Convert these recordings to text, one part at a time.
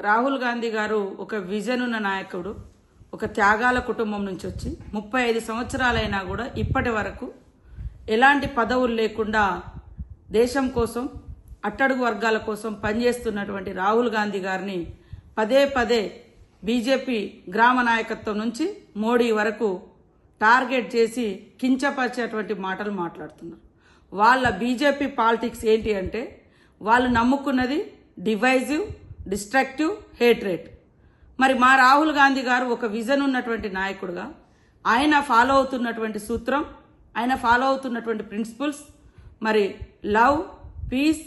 రాహుల్ గాంధీ గారు ఒక విజన్ ఉన్న నాయకుడు, ఒక త్యాగాల కుటుంబం నుంచి వచ్చి 35 సంవత్సరాలైనా కూడా ఇప్పటి వరకు ఎలాంటి పదవులు లేకుండా దేశం కోసం, అట్టడుగు వర్గాల కోసం పనిచేస్తున్నటువంటి రాహుల్ గాంధీ గారిని పదే పదే బీజేపీ గ్రామ నాయకత్వం నుంచి మోడీ వరకు టార్గెట్ చేసి కించపరిచేటువంటి మాటలు మాట్లాడుతున్నారు. వాళ్ళ బీజేపీ పాలిటిక్స్ ఏంటి అంటే వాళ్ళు నమ్ముకున్నది డివైజివ్, డిస్ట్రక్టివ్, హేట్రేట్. మరి మా రాహుల్ గాంధీ గారు ఒక విజన్ ఉన్నటువంటి నాయకుడుగా ఆయన ఫాలో అవుతున్నటువంటి సూత్రం, ఆయన ఫాలో అవుతున్నటువంటి ప్రిన్సిపల్స్ మరి లవ్, పీస్,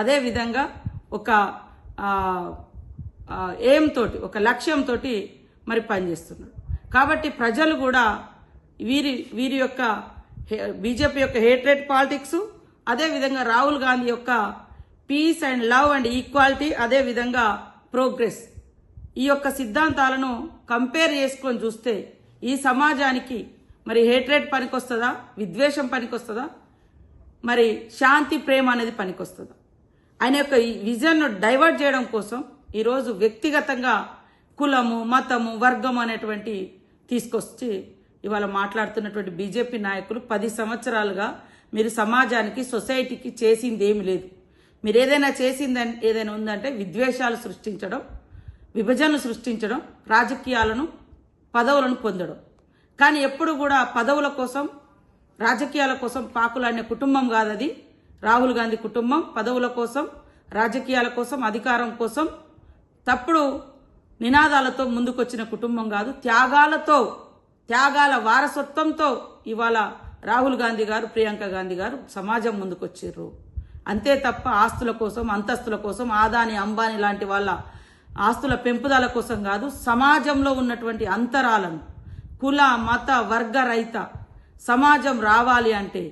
అదేవిధంగా ఒక ఎయిమ్ తోటి, ఒక లక్ష్యంతో మరి పనిచేస్తున్నారు. కాబట్టి ప్రజలు కూడా వీరి యొక్క బీజేపీ యొక్క హేట్రేట్ పాలిటిక్స్, అదేవిధంగా రాహుల్ గాంధీ యొక్క peace and love and equality, అదేవిధంగా ప్రోగ్రెస్, ఈ యొక్క సిద్ధాంతాలను కంపేర్ చేసుకొని చూస్తే ఈ సమాజానికి మరి హేట్రేట్ పనికొస్తుందా, విద్వేషం పనికొస్తుందా, మరి శాంతి, ప్రేమ అనేది పనికొస్తుందా? ఆయన యొక్క విజన్ను డైవర్ట్ చేయడం కోసం ఈరోజు వ్యక్తిగతంగా కులము, మతము, వర్గము అనేటువంటి తీసుకొచ్చి ఇవాళ మాట్లాడుతున్నటువంటి బీజేపీ నాయకులు 10 సంవత్సరాలుగా మీరు సమాజానికి, సొసైటీకి చేసింది ఏమి లేదు. మీరు ఏదైనా చేసిందని ఏదైనా ఉందంటే విద్వేషాలు సృష్టించడం, విభజనలు సృష్టించడం, రాజకీయాలను, పదవులను పొందడం. కానీ ఎప్పుడు కూడా పదవుల కోసం, రాజకీయాల కోసం పాకులాడిన కుటుంబం కాదది రాహుల్ గాంధీ కుటుంబం. పదవుల కోసం, రాజకీయాల కోసం, అధికారం కోసం తప్పుడు నినాదాలతో ముందుకొచ్చిన కుటుంబం కాదు. త్యాగాల వారసత్వంతో ఇవాళ రాహుల్ గాంధీ గారు, ప్రియాంక గాంధీ గారు సమాజం ముందుకొచ్చారు. అంతే తప్ప ఆస్తుల కోసం, అంతస్తుల కోసం, ఆదాని, అంబానీ లాంటి వాళ్ళ ఆస్తుల పెంపుదల కోసం కాదు. సమాజంలో ఉన్నటువంటి అంతరాలను, కుల, మత, వర్గ రహిత సమాజం రావాలి అంటే